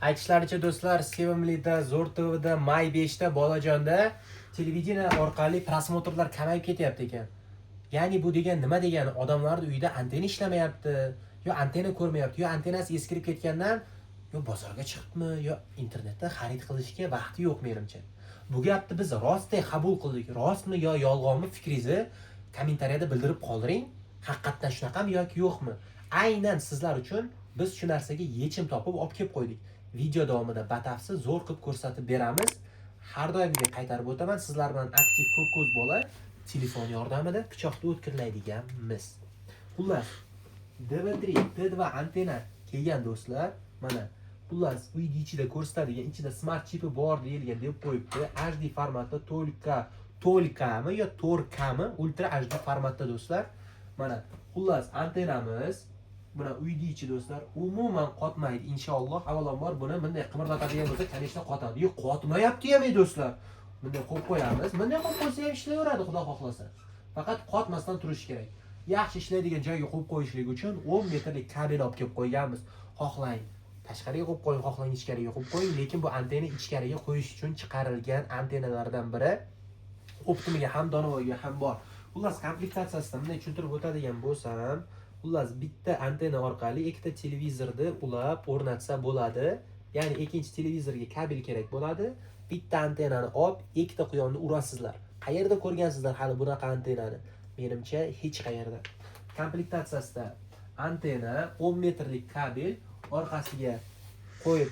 Aytishlaricha do'stlar, Sevimlida, Zo'r TVda, May 5da, Bolajonda televideniya orqali prosmotrlar kamayib ketyapti ekan. Ya'ni bu degan nima degani? Odamlarning uyida antena ishlamayapti, yo antena ko'rmayapti, yo antenasi eskirib ketgandan, yo bozorga chiqibmi, yo internetda xarid qilishga vaqti yo'q menimcha. Bu gapni biz rostdek qabul qildik. Rostmi yo yolg'onmi fikringizni kommentariyada bildirib qoldiring. Haqiqatdan shunaqami yoki yo'qmi? Aynan sizlar uchun biz shu narsaga yechim topib olib kelib qo'ydik. Video davomida batafsil zo'r qilib ko'rsatib beramiz. Har doimgidek qaytarib o'taman, sizlar bilan aktiv ko'p ko'z bola telefon yordamida pichoqni o'tkirlaydiganmiz. Xullas, DV3, T2 antena kelgan do'stlar. Mana xullas uyning ichida ko'rsatadigan, ichida smart chipi bor deyilgan deb qo'yibdi. HD formatda to'lkami yo 4Kmi ultra HD formatda do'stlar. Mana xullas antenamiz buni uyning ichi do'stlar umuman qotmaydi inshaalloh. Avvalambor buni bunday qimirlatadigan bo'lsa, конечно qotadi. Yo'q, qotmayapti ham do'stlar. Bunday qo'yib qo'yamiz. Bunday qo'yib qo'ysa ham ishlayveradi, xudo xohlasa. Faqat qotmasdan turish kerak. Yaxshi ishlaydigan joyga qo'yib qo'yishlik uchun 10 metrlik kabel olib kelib qo'yganmiz. Xohlang tashqariga qo'yib qo'ying, xohlang ichkariga qo'yib qo'ying, lekin bu antena ichkariga qo'yish uchun chiqarilgan antenalardan biri. Optimiga ham Donovoga ham bor. Xullas, komplektatsiyasida bunday tushuntirib o'tadigan bo'lsam, xullas bitta antena orqali ikkita televizorni ulab o'rnatsa bo'ladi. Ya'ni ikkinchi televizorga kabel kerak bo'ladi. Bitta antenani olib, ikkita quyonni urasizlar. Qayerda ko'rgansizlar hali bunaqa antenani? Menimcha hech qayerda. Komplektatsiyasida antena 10 metrlik kabel orqasiga qo'yib,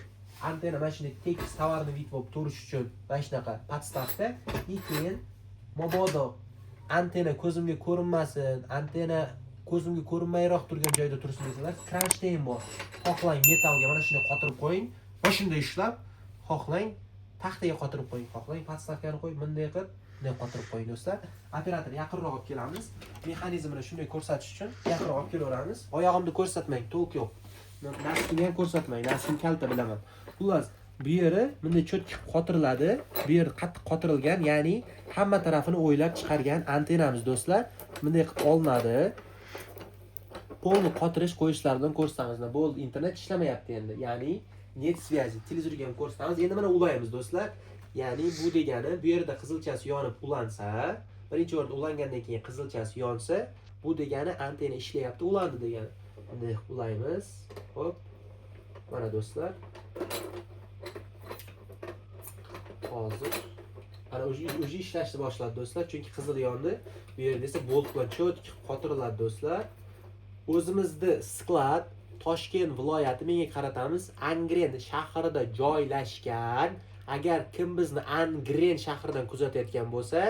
antena mana shunday tekis tovarni vid bo'lib turish uchun mana shunaqa podstavka. Keyin mabodo antena ko'zimga ko'rinmasin, antena ko'zimga ko'rinmayroq turgan joyda tursin desalar, kronshtayn bor. Xohlang metalga mana shunday qotirib qo'ying. Va shunday ishlab, xohlang taxtaga qotirib qo'ying, xohlang podstavkani qo'yib, bunday qilib, bunday qotirib qo'ying do'stlar. Operator yaqinroq olib kelamiz. Mexanizmini shunday ko'rsatish uchun yaqinroq olib kelaveramiz. Oyog'imni ko'rsatmang, to'q yo'q. Nasibni ham ko'rsatmang, nasibni kalta bilaman. Xullas, bu yeri bunday cho'tkib qotiriladi. Bu yer qattiq qotirilgan, ya'ni hamma tarafini o'ylab chiqargan antenamiz do'stlar. Bunday qilib olinadi. Polni qotirish qo'yishlaridan ko'rsatamiz. Bo'ldi, internet ishlamayapti endi. Ya'ni net sviyazi, televizorga ham ko'rsatamiz. Endi mana ulaymiz do'stlar. Ya'ni bu degani, bu yerda qizilchasi yonib ulansa, birinchi o'rinda ulangandan keyin qizilchasi yonsa, bu degani antena ishlayapti, ulandi degani. Bunday ulaymiz. Hop. Mana do'stlar. Hozir ana o'zi ishlashni boshladi do'stlar, chunki qizil yondi. Bu yerda esa bolt bilan cho'tki qotiriladi do'stlar. O'zimizda sklad Toshkent viloyati menga qaratamiz, Angren shahrida joylashgan. Agar kim bizni Angren shahridan kuzatayotgan bo'lsa,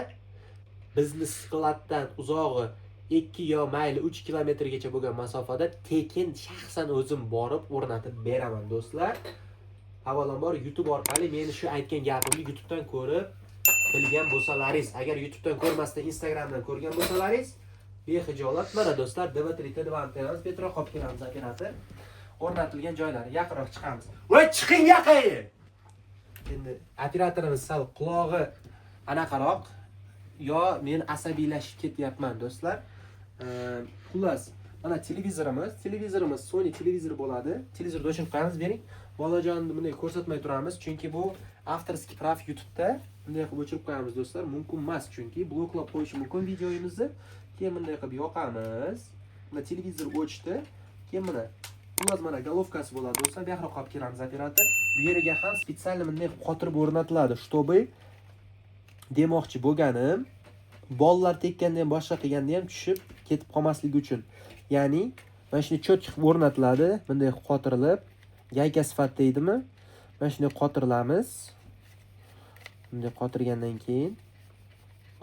bizni skladdan uzog'i 2 yo mayli 3 kilometrgacha bo'lgan masofada tekin shaxsan o'zim borib o'rnatib beraman do'stlar. Avvalambor YouTube orqali meni shu aytgan gapimni YouTubedan ko'rib bilgan bo'lsalaringiz, agar YouTubedan ko'rmasdan Instagramdan ko'rgan bo'lsalaringiz, behijolat mana do'stlar, DV3 T2 antenamiz petroq olib kelamiz operator. O'rnatilgan joylari yaqinroq chiqamiz. Voy chiqing yaqin. Endi operatorimiz sal qulog'i anaqaroq yo men asabiylashib ketyapman do'stlar. Xullas, mana televizorimiz Sony televizor bo'ladi. Televizorni o'chirib qo'yamiz, bering. Bolajonni bunday ko'rsatmay turamiz, chunki bu avtorskiy prav YouTube'da bunday qilib o'chirib qo'yamiz do'stlar. Mumkin emas, chunki bloklab qo'yish mumkin videomizni. Keyin bunday qilib yoqamiz. Mana televizor o'chdi. Keyin mana golovkasi bo'ladi do'stlar. Bu yoqqa olib kelamiz operator. Bu yeriga ham spesial bunday qotirib o'rnatiladi, чтобы demoqchi bo'lganim, bollar tekkanda ham boshqa qilganda ham tushib ketib qolmasligi uchun. Ya'ni mana shunday cho'tki o'rnatiladi, bunday qotirilib, yayka sifatida deydimi? Mana shunday qotirilamiz. Bunday qotirgandan keyin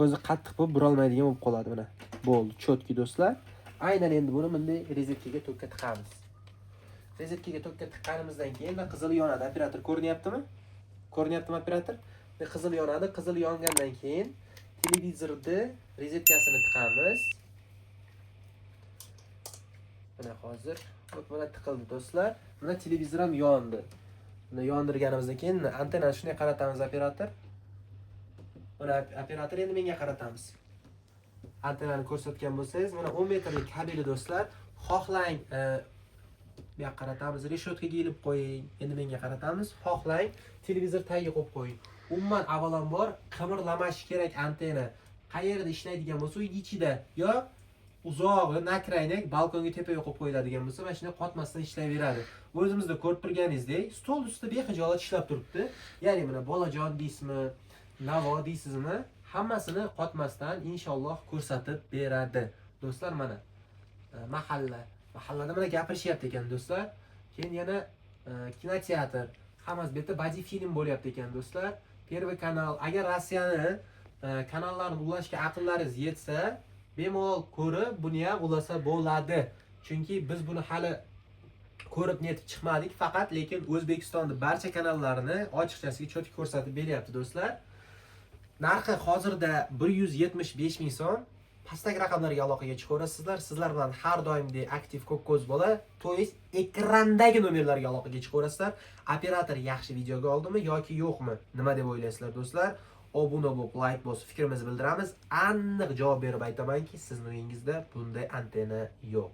o'zi qattiq bo'lib burolmaydigan bo'lib qoladi mana. Bo'ldi, cho'tki do'stlar. Aynan endi buni bunday rezetkaga tokka tiqamiz. Rezetkaga tokka tiqqanimizdan keyin qizil yonadi. Operator ko'rinyaptimi? Ko'rinyaptimi operator? Qizil yonadi. Qizil yongandan keyin televizorni rezetkasini tiqamiz. Mana hozir mana tiqildi do'stlar. Mana televizor ham yondi. Buni yondirganimizdan keyin antenani shunday qaratamiz operator. Mana operator endi menga qaratamiz. Antenani ko'rsatgan bo'lsangiz, mana 10 metrlik kabeli do'stlar. Xohlang Bu yoqqa qaratamiz, reshotkaga ilib qo'ying. Endi menga qaratamiz. Xohlang, televizor tagiga qo'yib qo'ying. Umuman avvalambor qimirlamashi kerak antena. Qayerda ishlaydigan bo'lsa, uy ichida yo uzog'i nakraynak balkonga tepaga qo'yib qo'yiladigan bo'lsa, mana shunday qotmasdan ishlayveradi. O'zimizda ko'rib turganingizdek, stol ustida bexijolat ishlab turibdi. Ya'ni mana bolajon deysizmi, navo deysizmi, hammasini qotmasdan inshaalloh ko'rsatib beradi. Do'stlar, mana mahallada mana gapirishyapti ekan do'stlar. Keyin yana kinoteatr, hammasi bu yerda badiiy film bo'lyapti ekan do'stlar. Первый kanal. Agar Rossiyani kanallarni ulashga aqllaringiz yetsa, bemalol ko'rib, buni ham ulasa bo'ladi. Chunki biz buni hali ko'rib netib chiqmadik, faqat lekin O'zbekistonning barcha kanallarini ochiqchasiga cho'tib ko'rsatib beryapti do'stlar. Narxi hozirda 175 ming so'm. Pastdagi raqamlarga aloqaga chiqaverasizlar. Sizlar bilan har doimdek aktiv ko'k ko'z bola, to'yis ekrandagi nomerlarga aloqaga chiqaverasizlar. Operator yaxshi videoga oldimi yoki yo'qmi? Nima deb o'ylaysizlar do'stlar? Obuna bo'lib, like bosib, fikrimizni bildiramiz. Aniq javob berib aytamanki, sizning uyingizda bunday antena yo'q.